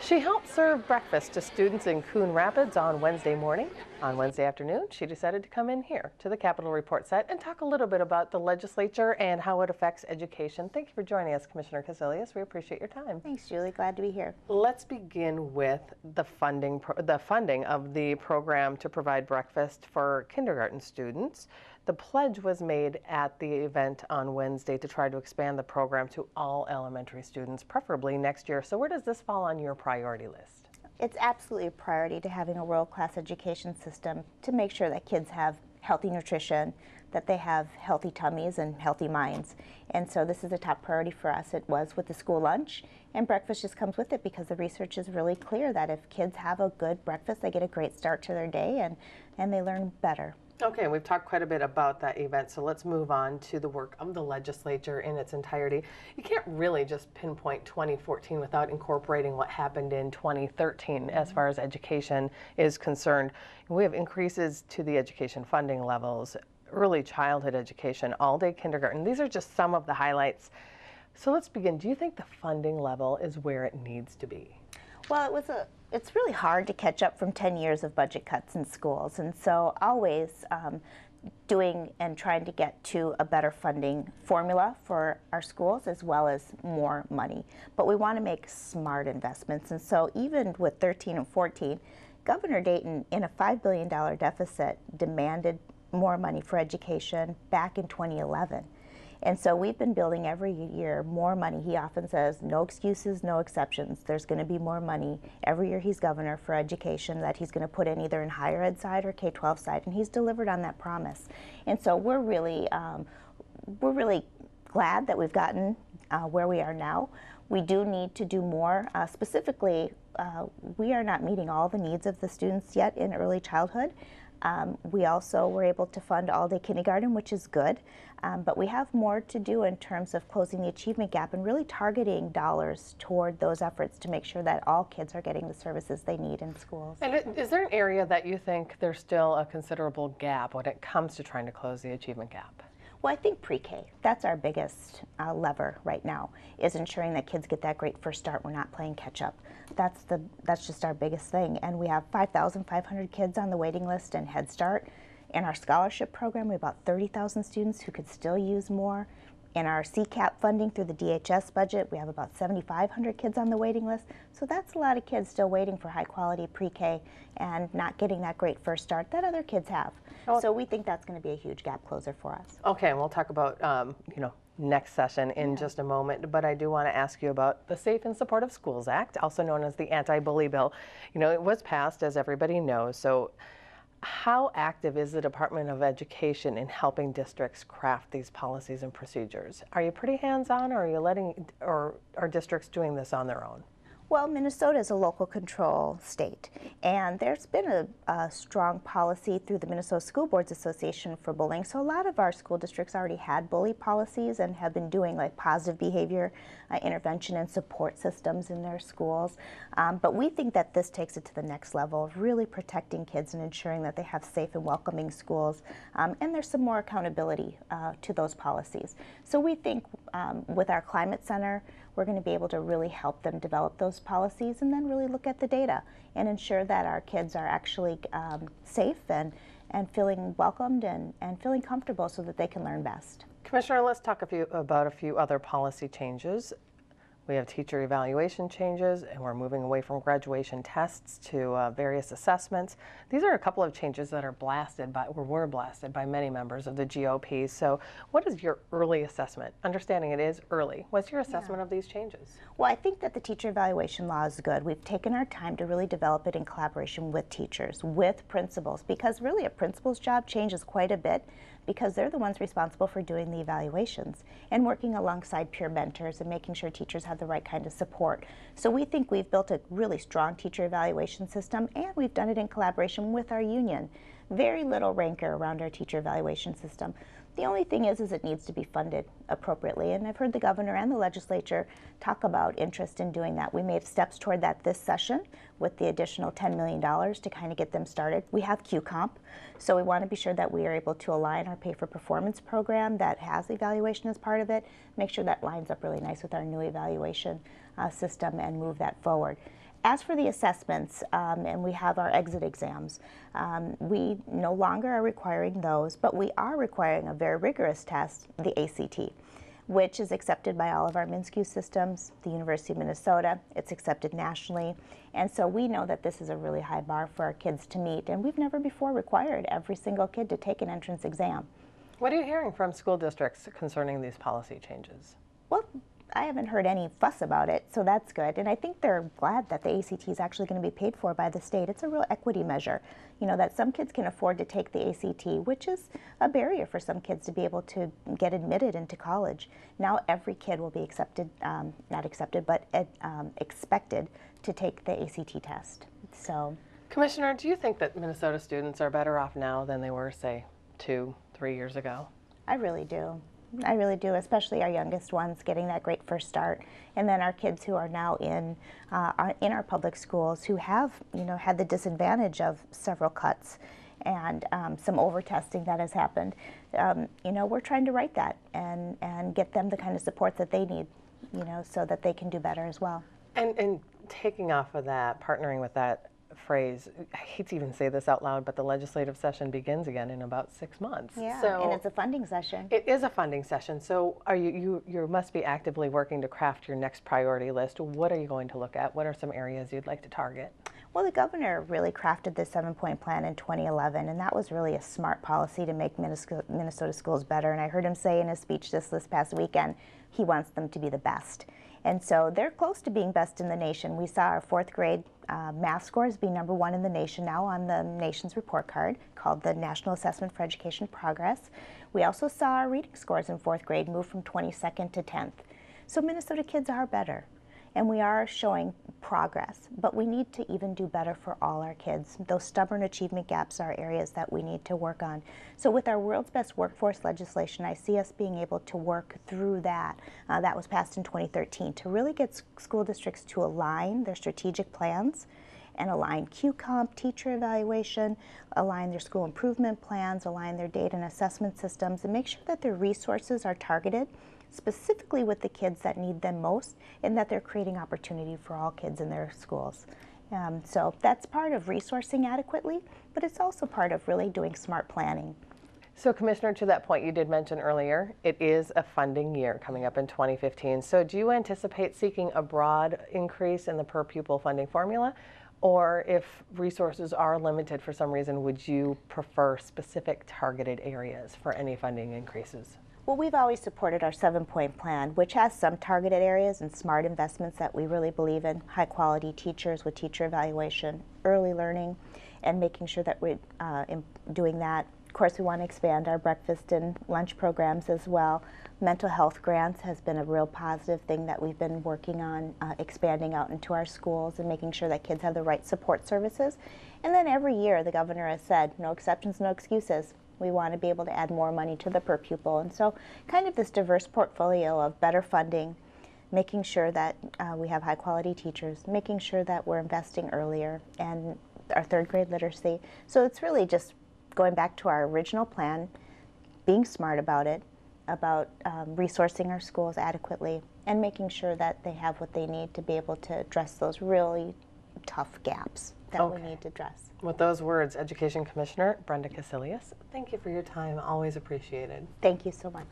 She helped serve breakfast to students in Coon Rapids on Wednesday morning. On Wednesday afternoon, she decided to come in here to the Capitol Report set and talk a little bit about the legislature and how it affects education. Thank you for joining us, Commissioner Casilius. We appreciate your time. Thanks, Julie. Glad to be here. Let's begin with the funding of the program to provide breakfast for kindergarten students. The pledge was made at the event on Wednesday to try to expand the program to all elementary students, preferably next year. So where does this fall on your priority list? It's absolutely a priority to having a world-class education system to make sure that kids have healthy nutrition, that they have healthy tummies and healthy minds. And so this is a top priority for us. It was with the school lunch, and breakfast just comes with it because the research is really clear that if kids have a good breakfast, they get a great start to their day and they learn better. Okay, we've talked quite a bit about that event, so let's move on to the work of the legislature in its entirety. You can't really just pinpoint 2014 without incorporating what happened in 2013 as far as education is concerned. We have increases to the education funding levels, early childhood education, all-day kindergarten. These are just some of the highlights. So let's begin. Do you think the funding level is where it needs to be? Well, it's really hard to catch up from 10 years of budget cuts in schools, and so always doing and trying to get to a better funding formula for our schools as well as more money. But we want to make smart investments, and so even with 13 and 14, Governor Dayton, in a $5 billion deficit, demanded more money for education back in 2011. And so we've been building every year more money. He often says, no excuses, no exceptions. There's going to be more money every year he's governor for education that he's going to put in either in higher ed side or K-12 side, and he's delivered on that promise. And so we're really glad that we've gotten where we are now. We do need to do more. Specifically, we are not meeting all the needs of the students yet in early childhood. We also were able to fund all-day kindergarten, which is good, but we have more to do in terms of closing the achievement gap and really targeting dollars toward those efforts to make sure that all kids are getting the services they need in schools. And is there an area that you think there's still a considerable gap when it comes to trying to close the achievement gap? Well, I think pre-K, that's our biggest lever right now, is ensuring that kids get that great first start. We're not playing catch up. That's just our biggest thing. And we have 5,500 kids on the waiting list in Head Start. In our scholarship program, we have about 30,000 students who could still use more. In our CCAP funding through the DHS budget, we have about 7,500 kids on the waiting list. So that's a lot of kids still waiting for high quality pre-K and not getting that great first start that other kids have. So we think that's going to be a huge gap closer for us. Okay, and we'll talk about next session in just a moment, but I do want to ask you about the Safe and Supportive Schools Act, also known as the Anti-Bully Bill. It was passed, as everybody knows, so how active is the Department of Education in helping districts craft these policies and procedures? Are you pretty hands-on, or are districts doing this on their own? Well, Minnesota is a local control state, and there's been a strong policy through the Minnesota School Boards Association for bullying. So a lot of our school districts already had bully policies and have been doing like positive behavior intervention and support systems in their schools. But we think that this takes it to the next level of really protecting kids and ensuring that they have safe and welcoming schools. And there's some more accountability to those policies. So we think with our Climate Center, we're going to be able to really help them develop those policies and then really look at the data and ensure that our kids are actually safe and feeling welcomed and feeling comfortable so that they can learn best. Commissioner, let's talk about a few other policy changes. We have teacher evaluation changes, and we're moving away from graduation tests to various assessments. These are a couple of changes that are were blasted by many members of the GOP. So what is your early assessment? Understanding it is early. What's your assessment of these changes? Well, I think that the teacher evaluation law is good. We've taken our time to really develop it in collaboration with teachers, with principals, because really a principal's job changes quite a bit because they're the ones responsible for doing the evaluations and working alongside peer mentors and making sure teachers have the right kind of support. So we think we've built a really strong teacher evaluation system, and we've done it in collaboration with our union. Very little rancor around our teacher evaluation system. The only thing is it needs to be funded appropriately, and I've heard the governor and the legislature talk about interest in doing that. We made steps toward that this session with the additional $10 million to kind of get them started. We have QComp, so we want to be sure that we are able to align our pay for performance program that has evaluation as part of it, make sure that lines up really nice with our new evaluation system and move that forward. As for the assessments, and we have our exit exams, we no longer are requiring those, but we are requiring a very rigorous test, the ACT, which is accepted by all of our MnSCU systems, the University of Minnesota. It's accepted nationally. And so we know that this is a really high bar for our kids to meet, and we've never before required every single kid to take an entrance exam. What are you hearing from school districts concerning these policy changes? Well, I haven't heard any fuss about it, so that's good. And I think they're glad that the ACT is actually going to be paid for by the state. It's a real equity measure, you know, that some kids can afford to take the ACT, which is a barrier for some kids to be able to get admitted into college. Now every kid will be accepted, not accepted, but expected to take the ACT test. So, Commissioner, do you think that Minnesota students are better off now than they were, say, 2-3 years ago? I really do. I really do, especially our youngest ones getting that great first start, and then our kids who are now in our public schools who have, you know, had the disadvantage of several cuts and some over-testing that has happened. You know, we're trying to right that and get them the kind of support that they need, you know, so that they can do better as well. And taking off of that, partnering with that phrase, I hate to even say this out loud, but the legislative session begins again in about 6 months. Yeah, so and it's a funding session. It is a funding session. So are you must be actively working to craft your next priority list. What are you going to look at? What are some areas you'd like to target? Well, the governor really crafted this 7-point plan in 2011, and that was really a smart policy to make Minnesota schools better. And I heard him say in his speech this past weekend, he wants them to be the best. And so they're close to being best in the nation. We saw our 4th grade math scores be #1 in the nation now on the nation's report card called the National Assessment for Education Progress. We also saw our reading scores in 4th grade move from 22nd to 10th. So Minnesota kids are better, and we are showing progress, but we need to even do better for all our kids. Those stubborn achievement gaps are areas that we need to work on. So with our World's Best Workforce legislation, I see us being able to work through that. That was passed in 2013 to really get school districts to align their strategic plans and align QComp, teacher evaluation, align their school improvement plans, align their data and assessment systems, and make sure that their resources are targeted specifically with the kids that need them most, and that they're creating opportunity for all kids in their schools. So that's part of resourcing adequately, but it's also part of really doing smart planning. So Commissioner, to that point you did mention earlier, it is a funding year coming up in 2015. So do you anticipate seeking a broad increase in the per pupil funding formula? Or if resources are limited for some reason, would you prefer specific targeted areas for any funding increases? Well, we've always supported our 7-point plan, which has some targeted areas and smart investments that we really believe in. High quality teachers with teacher evaluation, early learning, and making sure that we're doing that. Of course, we want to expand our breakfast and lunch programs as well. Mental health grants has been a real positive thing that we've been working on, expanding out into our schools and making sure that kids have the right support services. And then every year, the governor has said, no exceptions, no excuses. We want to be able to add more money to the per pupil. And so kind of this diverse portfolio of better funding, making sure that we have high quality teachers, making sure that we're investing earlier, and our 3rd grade literacy. So it's really just going back to our original plan, being smart about it, about resourcing our schools adequately, and making sure that they have what they need to be able to address those really tough gaps that we need to address. With those words, Education Commissioner Brenda Casilius, thank you for your time. Always appreciated. Thank you so much.